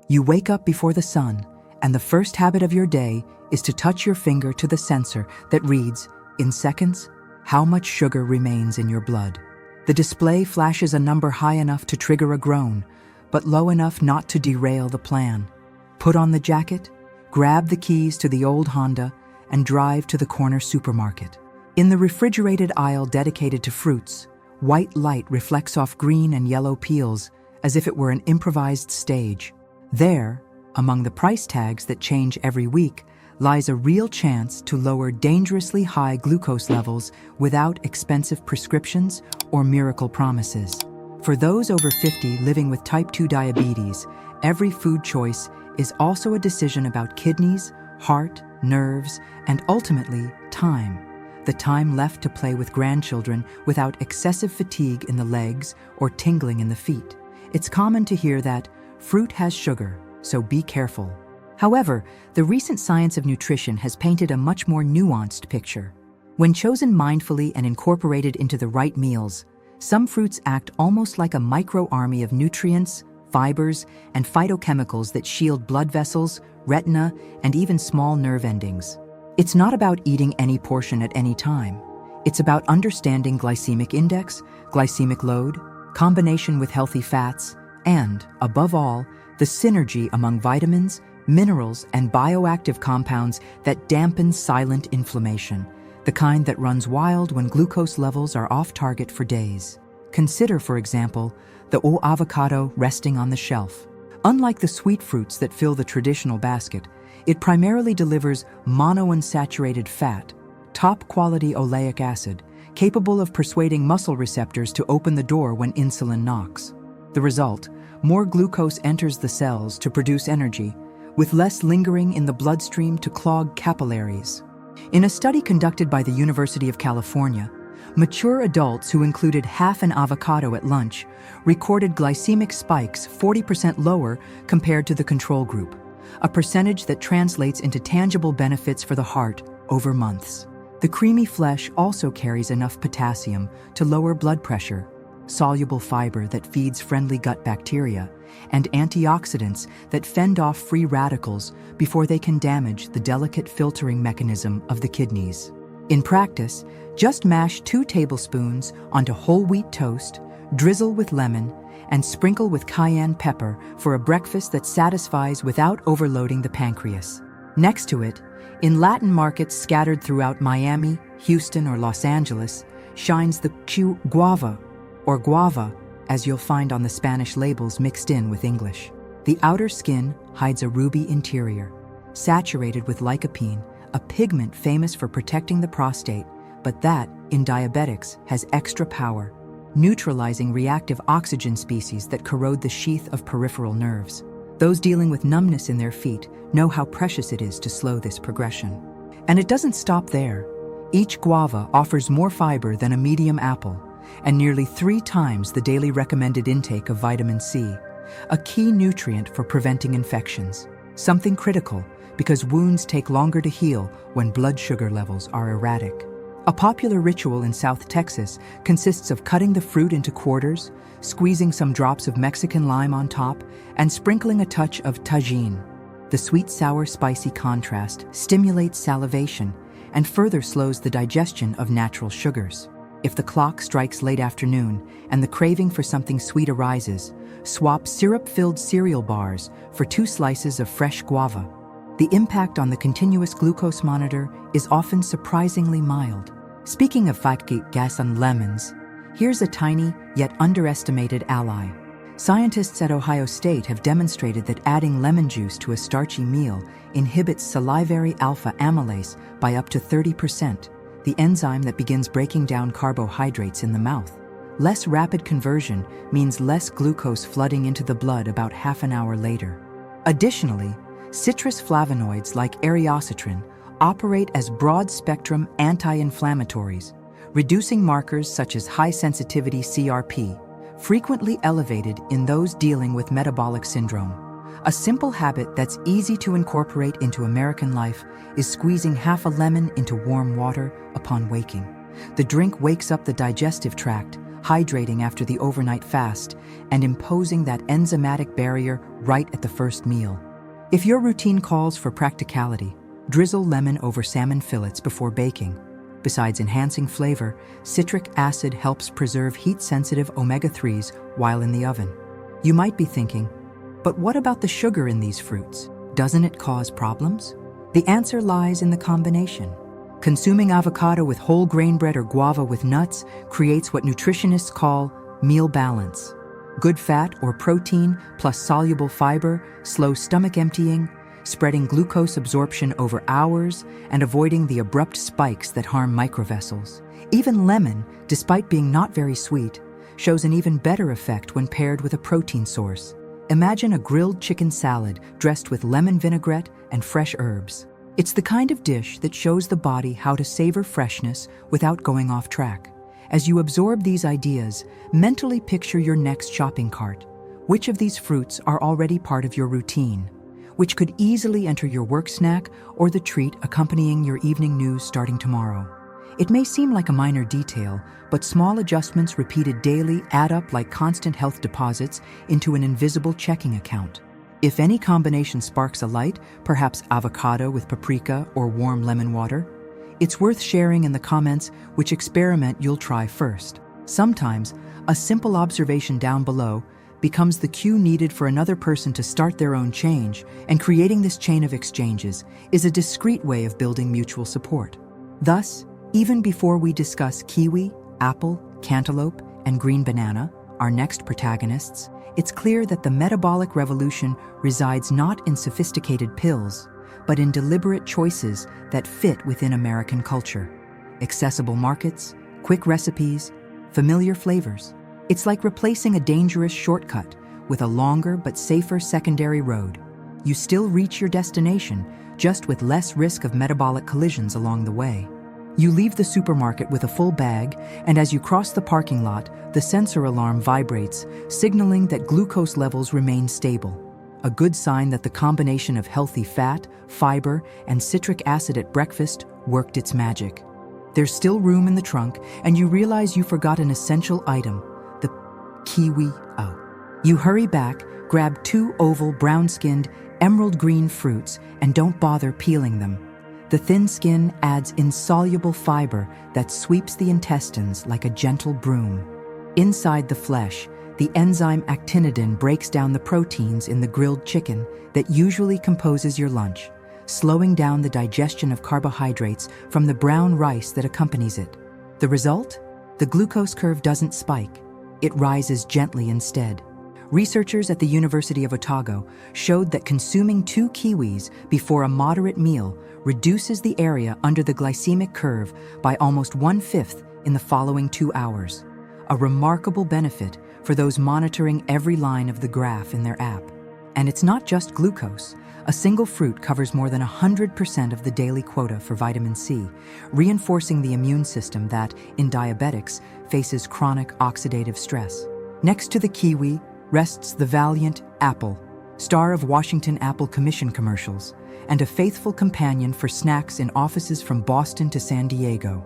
You wake up before the sun, and the first habit of your day is to touch your finger to the sensor that reads, in seconds, how much sugar remains in your blood. The display flashes a number high enough to trigger a groan, but low enough not to derail the plan. Put on the jacket, grab the keys to the old Honda, and drive to the corner supermarket. In the refrigerated aisle dedicated to fruits, white light reflects off green and yellow peels as if it were an improvised stage. There, among the price tags that change every week, lies a real chance to lower dangerously high glucose levels without expensive prescriptions or miracle promises. For those over 50 living with type 2 diabetes, every food choice is also a decision about kidneys, heart, nerves, and ultimately, time. The time left to play with grandchildren without excessive fatigue in the legs or tingling in the feet. It's common to hear that fruit has sugar, so be careful. However, the recent science of nutrition has painted a much more nuanced picture. When chosen mindfully and incorporated into the right meals, some fruits act almost like a micro-army of nutrients, fibers, and phytochemicals that shield blood vessels, retina, and even small nerve endings. It's not about eating any portion at any time. It's about understanding glycemic index, glycemic load, combination with healthy fats, and, above all, the synergy among vitamins, minerals, and bioactive compounds that dampen silent inflammation, the kind that runs wild when glucose levels are off target for days. Consider, for example, the avocado resting on the shelf. Unlike the sweet fruits that fill the traditional basket, it primarily delivers monounsaturated fat, top-quality oleic acid, capable of persuading muscle receptors to open the door when insulin knocks. The result, more glucose enters the cells to produce energy, with less lingering in the bloodstream to clog capillaries. In a study conducted by the University of California, mature adults who included half an avocado at lunch recorded glycemic spikes 40% lower compared to the control group, a percentage that translates into tangible benefits for the heart over months. The creamy flesh also carries enough potassium to lower blood pressure, soluble fiber that feeds friendly gut bacteria, and antioxidants that fend off free radicals before they can damage the delicate filtering mechanism of the kidneys. In practice, just mash 2 tablespoons onto whole wheat toast, drizzle with lemon, and sprinkle with cayenne pepper for a breakfast that satisfies without overloading the pancreas. Next to it, in Latin markets scattered throughout Miami, Houston, or Los Angeles, shines the guava, or guava, as you'll find on the Spanish labels mixed in with English. The outer skin hides a ruby interior, saturated with lycopene, a pigment famous for protecting the prostate, but that, in diabetics, has extra power, neutralizing reactive oxygen species that corrode the sheath of peripheral nerves. Those dealing with numbness in their feet know how precious it is to slow this progression. And it doesn't stop there. Each guava offers more fiber than a medium apple, and nearly 3 times the daily recommended intake of vitamin C, a key nutrient for preventing infections. Something critical, because wounds take longer to heal when blood sugar levels are erratic. A popular ritual in South Texas consists of cutting the fruit into quarters, squeezing some drops of Mexican lime on top, and sprinkling a touch of tajin. The sweet-sour spicy contrast stimulates salivation and further slows the digestion of natural sugars. If the clock strikes late afternoon and the craving for something sweet arises, swap syrup-filled cereal bars for 2 slices of fresh guava. The impact on the continuous glucose monitor is often surprisingly mild. Speaking of phytic gas and lemons, here's a tiny yet underestimated ally. Scientists at Ohio State have demonstrated that adding lemon juice to a starchy meal inhibits salivary alpha amylase by up to 30%, the enzyme that begins breaking down carbohydrates in the mouth. Less rapid conversion means less glucose flooding into the blood about half an hour later. Additionally, citrus flavonoids like eriocitrin operate as broad-spectrum anti-inflammatories, reducing markers such as high-sensitivity CRP, frequently elevated in those dealing with metabolic syndrome. A simple habit that's easy to incorporate into American life is squeezing half a lemon into warm water upon waking. The drink wakes up the digestive tract, hydrating after the overnight fast, and imposing that enzymatic barrier right at the first meal. If your routine calls for practicality, drizzle lemon over salmon fillets before baking. Besides enhancing flavor, citric acid helps preserve heat-sensitive omega-3s while in the oven. You might be thinking, but what about the sugar in these fruits? Doesn't it cause problems? The answer lies in the combination. Consuming avocado with whole grain bread or guava with nuts creates what nutritionists call meal balance. Good fat or protein plus soluble fiber slows stomach emptying, spreading glucose absorption over hours and avoiding the abrupt spikes that harm microvessels. Even lemon, despite being not very sweet, shows an even better effect when paired with a protein source. Imagine a grilled chicken salad dressed with lemon vinaigrette and fresh herbs. It's the kind of dish that shows the body how to savor freshness without going off track. As you absorb these ideas, mentally picture your next shopping cart. Which of these fruits are already part of your routine? Which could easily enter your work snack or the treat accompanying your evening news starting tomorrow? It may seem like a minor detail, but small adjustments repeated daily add up like constant health deposits into an invisible checking account. If any combination sparks a light, perhaps avocado with paprika or warm lemon water, it's worth sharing in the comments which experiment you'll try first. Sometimes, a simple observation down below becomes the cue needed for another person to start their own change, and creating this chain of exchanges is a discreet way of building mutual support. Thus, even before we discuss kiwi, apple, cantaloupe, and green banana, our next protagonists, it's clear that the metabolic revolution resides not in sophisticated pills, but in deliberate choices that fit within American culture. Accessible markets, quick recipes, familiar flavors. It's like replacing a dangerous shortcut with a longer but safer secondary road. You still reach your destination, just with less risk of metabolic collisions along the way. You leave the supermarket with a full bag, and as you cross the parking lot, the sensor alarm vibrates, signaling that glucose levels remain stable. A good sign that the combination of healthy fat, fiber, and citric acid at breakfast worked its magic. There's still room in the trunk, and you realize you forgot an essential item, the kiwi. You hurry back, grab 2 oval, brown-skinned, emerald green fruits, and don't bother peeling them. The thin skin adds insoluble fiber that sweeps the intestines like a gentle broom. Inside the flesh, the enzyme actinidin breaks down the proteins in the grilled chicken that usually composes your lunch, slowing down the digestion of carbohydrates from the brown rice that accompanies it. The result? The glucose curve doesn't spike. It rises gently instead. Researchers at the University of Otago showed that consuming 2 kiwis before a moderate meal reduces the area under the glycemic curve by almost 1/5 in the following 2 hours. A remarkable benefit for those monitoring every line of the graph in their app. And it's not just glucose. A single fruit covers more than 100% of the daily quota for vitamin C, reinforcing the immune system that, in diabetics, faces chronic oxidative stress. Next to the kiwi rests the valiant apple, star of Washington Apple Commission commercials, and a faithful companion for snacks in offices from Boston to San Diego.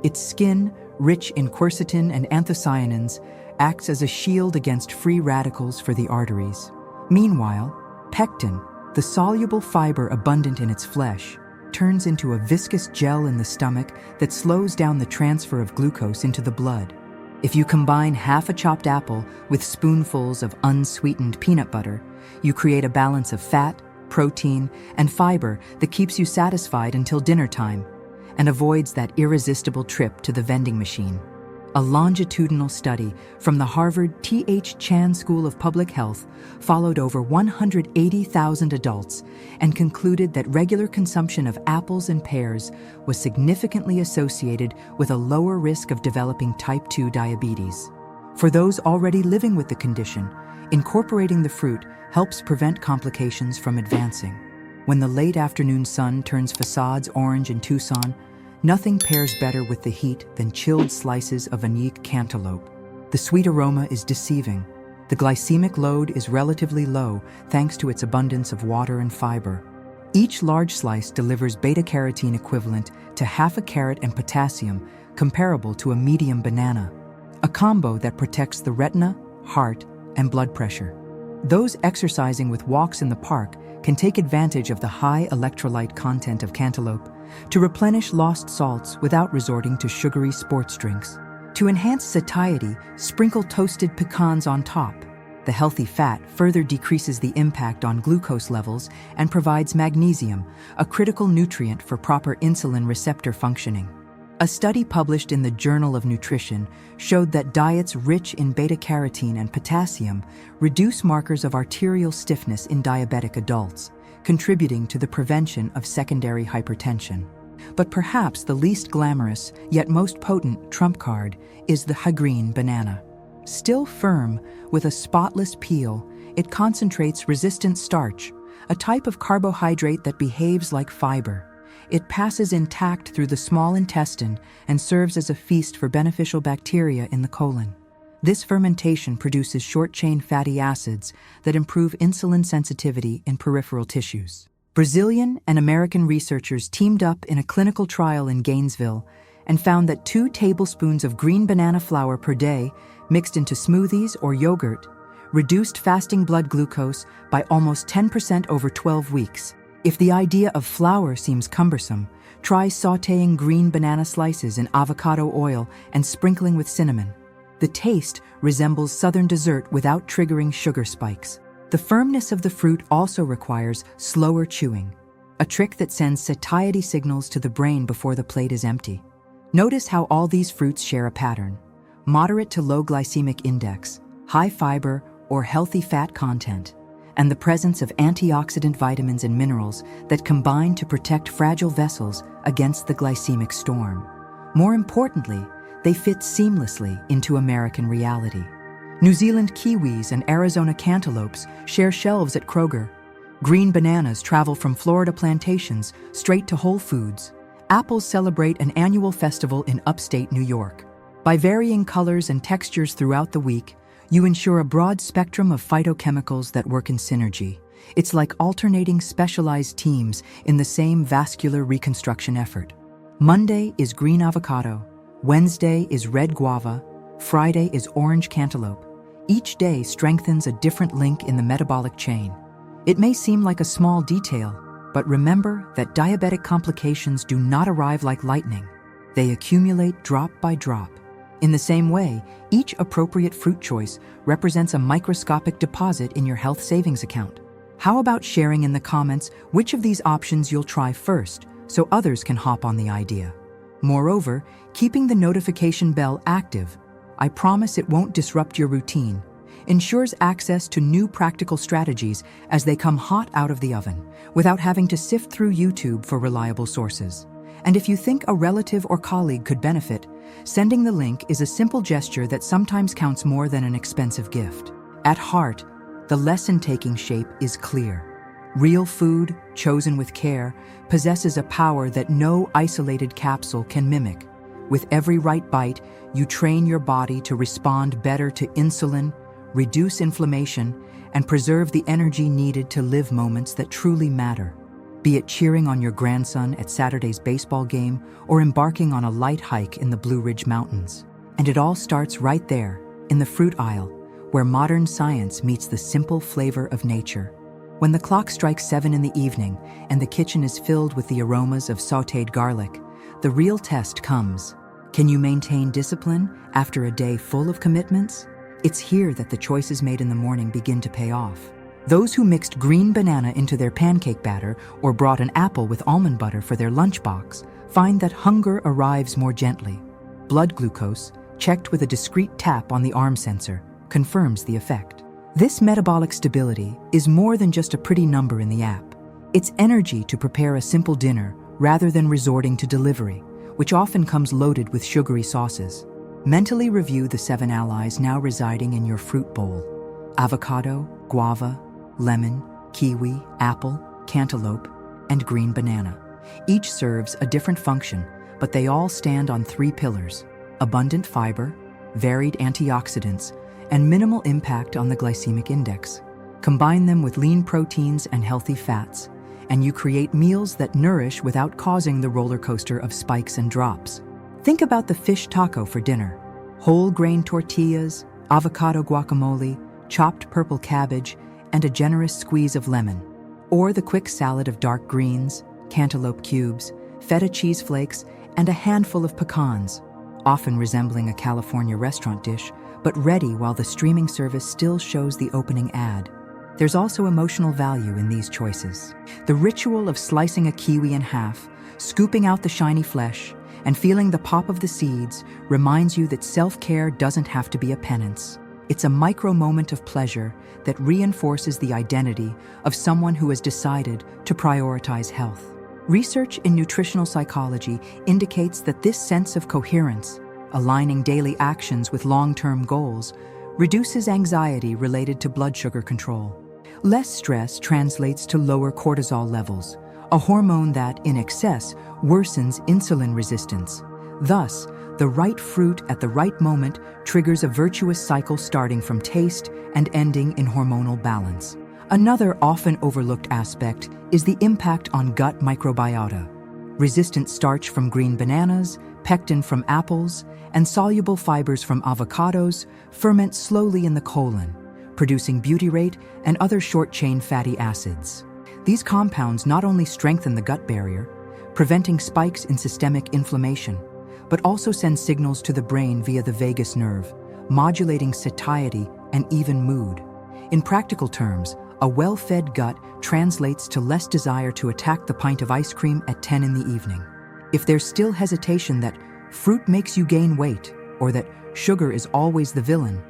Its skin, rich in quercetin and anthocyanins, acts as a shield against free radicals for the arteries. Meanwhile, pectin, the soluble fiber abundant in its flesh, turns into a viscous gel in the stomach that slows down the transfer of glucose into the blood. If you combine half a chopped apple with spoonfuls of unsweetened peanut butter, you create a balance of fat, protein, and fiber that keeps you satisfied until dinner time and avoids that irresistible trip to the vending machine. A longitudinal study from the Harvard T.H. Chan School of Public Health followed over 180,000 adults and concluded that regular consumption of apples and pears was significantly associated with a lower risk of developing type 2 diabetes. For those already living with the condition, incorporating the fruit helps prevent complications from advancing. When the late afternoon sun turns facades orange in Tucson, nothing pairs better with the heat than chilled slices of antique cantaloupe. The sweet aroma is deceiving. The glycemic load is relatively low thanks to its abundance of water and fiber. Each large slice delivers beta-carotene equivalent to half a carrot and potassium, comparable to a medium banana. a combo that protects the retina, heart, and blood pressure. Those exercising with walks in the park can take advantage of the high electrolyte content of cantaloupe to replenish lost salts without resorting to sugary sports drinks. To enhance satiety, sprinkle toasted pecans on top. The healthy fat further decreases the impact on glucose levels and provides magnesium, a critical nutrient for proper insulin receptor functioning. A study published in the Journal of Nutrition showed that diets rich in beta-carotene and potassium reduce markers of arterial stiffness in diabetic adults, contributing to the prevention of secondary hypertension. But perhaps the least glamorous, yet most potent trump card is the green banana. Still firm, with a spotless peel, it concentrates resistant starch, a type of carbohydrate that behaves like fiber. It passes intact through the small intestine and serves as a feast for beneficial bacteria in the colon. This fermentation produces short-chain fatty acids that improve insulin sensitivity in peripheral tissues. Brazilian and American researchers teamed up in a clinical trial in Gainesville and found that 2 tablespoons of green banana flour per day, mixed into smoothies or yogurt, reduced fasting blood glucose by almost 10% over 12 weeks. If the idea of flour seems cumbersome, try sautéing green banana slices in avocado oil and sprinkling with cinnamon. The taste resembles southern dessert without triggering sugar spikes. The firmness of the fruit also requires slower chewing, a trick that sends satiety signals to the brain before the plate is empty. Notice how all these fruits share a pattern: moderate to low glycemic index, high fiber or healthy fat content, and the presence of antioxidant vitamins and minerals that combine to protect fragile vessels against the glycemic storm. More importantly, they fit seamlessly into American reality. New Zealand kiwis and Arizona cantaloupes share shelves at Kroger. Green bananas travel from Florida plantations straight to Whole Foods. Apples celebrate an annual festival in upstate New York. By varying colors and textures throughout the week, you ensure a broad spectrum of phytochemicals that work in synergy. It's like alternating specialized teams in the same vascular reconstruction effort. Monday is green avocado, Wednesday is red guava, Friday is orange cantaloupe. Each day strengthens a different link in the metabolic chain. It may seem like a small detail, but remember that diabetic complications do not arrive like lightning. They accumulate drop by drop. In the same way, each appropriate fruit choice represents a microscopic deposit in your health savings account. How about sharing in the comments which of these options you'll try first, so others can hop on the idea? Moreover, keeping the notification bell active, I promise it won't disrupt your routine, ensures access to new practical strategies as they come hot out of the oven, without having to sift through YouTube for reliable sources. And if you think a relative or colleague could benefit, sending the link is a simple gesture that sometimes counts more than an expensive gift. At heart, the lesson-taking shape is clear. Real food, chosen with care, possesses a power that no isolated capsule can mimic. With every right bite, you train your body to respond better to insulin, reduce inflammation, and preserve the energy needed to live moments that truly matter. Be it cheering on your grandson at Saturday's baseball game or embarking on a light hike in the Blue Ridge Mountains. And it all starts right there, in the fruit aisle, where modern science meets the simple flavor of nature. When the clock strikes 7 in the evening and the kitchen is filled with the aromas of sautéed garlic, the real test comes. Can you maintain discipline after a day full of commitments? It's here that the choices made in the morning begin to pay off. Those who mixed green banana into their pancake batter or brought an apple with almond butter for their lunchbox find that hunger arrives more gently. Blood glucose, checked with a discreet tap on the arm sensor, confirms the effect. This metabolic stability is more than just a pretty number in the app. It's energy to prepare a simple dinner rather than resorting to delivery, which often comes loaded with sugary sauces. Mentally review the 7 allies now residing in your fruit bowl: avocado, guava, lemon, kiwi, apple, cantaloupe, and green banana. Each serves a different function, but they all stand on 3 pillars: abundant fiber, varied antioxidants, and minimal impact on the glycemic index. Combine them with lean proteins and healthy fats, and you create meals that nourish without causing the roller coaster of spikes and drops. Think about the fish taco for dinner. whole grain tortillas, avocado guacamole, chopped purple cabbage, and a generous squeeze of lemon. Or the quick salad of dark greens, cantaloupe cubes, feta cheese flakes, and a handful of pecans, often resembling a California restaurant dish, but ready while the streaming service still shows the opening ad. There's also emotional value in these choices. The ritual of slicing a kiwi in half, scooping out the shiny flesh, and feeling the pop of the seeds reminds you that self-care doesn't have to be a penance. It's a micro moment of pleasure that reinforces the identity of someone who has decided to prioritize health. Research in nutritional psychology indicates that this sense of coherence, aligning daily actions with long-term goals, reduces anxiety related to blood sugar control. Less stress translates to lower cortisol levels, a hormone that, in excess, worsens insulin resistance. Thus, the right fruit at the right moment triggers a virtuous cycle starting from taste and ending in hormonal balance. Another often overlooked aspect is the impact on gut microbiota. Resistant starch from green bananas, pectin from apples, and soluble fibers from avocados ferment slowly in the colon, producing butyrate and other short-chain fatty acids. These compounds not only strengthen the gut barrier, preventing spikes in systemic inflammation, but also send signals to the brain via the vagus nerve, modulating satiety and even mood. In practical terms, a well-fed gut translates to less desire to attack the pint of ice cream at 10 in the evening. If there's still hesitation that fruit makes you gain weight or that sugar is always the villain,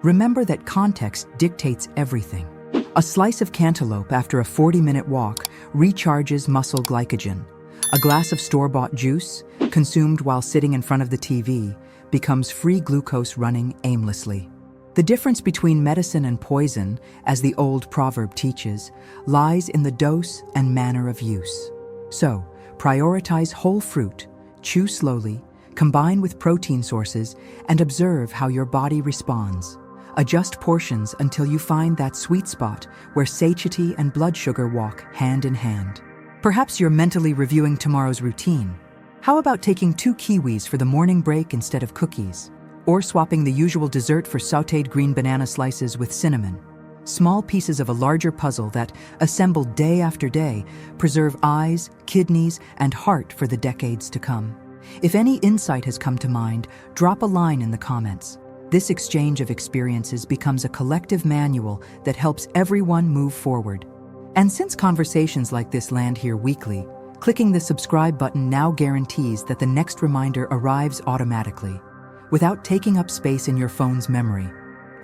remember that context dictates everything. A slice of cantaloupe after a 40-minute walk recharges muscle glycogen. A glass of store-bought juice, consumed while sitting in front of the TV, becomes free glucose running aimlessly. The difference between medicine and poison, as the old proverb teaches, lies in the dose and manner of use. So, prioritize whole fruit, chew slowly, combine with protein sources, and observe how your body responds. Adjust portions until you find that sweet spot where satiety and blood sugar walk hand in hand. Perhaps you're mentally reviewing tomorrow's routine. How about taking 2 kiwis for the morning break instead of cookies? Or swapping the usual dessert for sautéed green banana slices with cinnamon? Small pieces of a larger puzzle that, assembled day after day, preserve eyes, kidneys, and heart for the decades to come. If any insight has come to mind, drop a line in the comments. This exchange of experiences becomes a collective manual that helps everyone move forward. And since conversations like this land here weekly, clicking the subscribe button now guarantees that the next reminder arrives automatically, without taking up space in your phone's memory,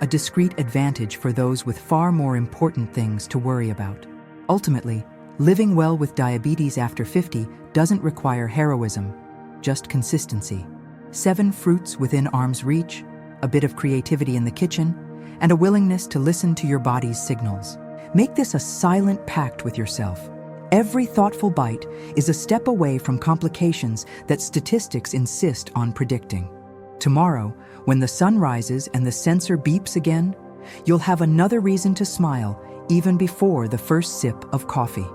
a discrete advantage for those with far more important things to worry about. Ultimately, living well with diabetes after 50 doesn't require heroism, just consistency. 7 fruits within arm's reach, a bit of creativity in the kitchen, and a willingness to listen to your body's signals. Make this a silent pact with yourself. Every thoughtful bite is a step away from complications that statistics insist on predicting. Tomorrow, when the sun rises and the sensor beeps again, you'll have another reason to smile even before the first sip of coffee.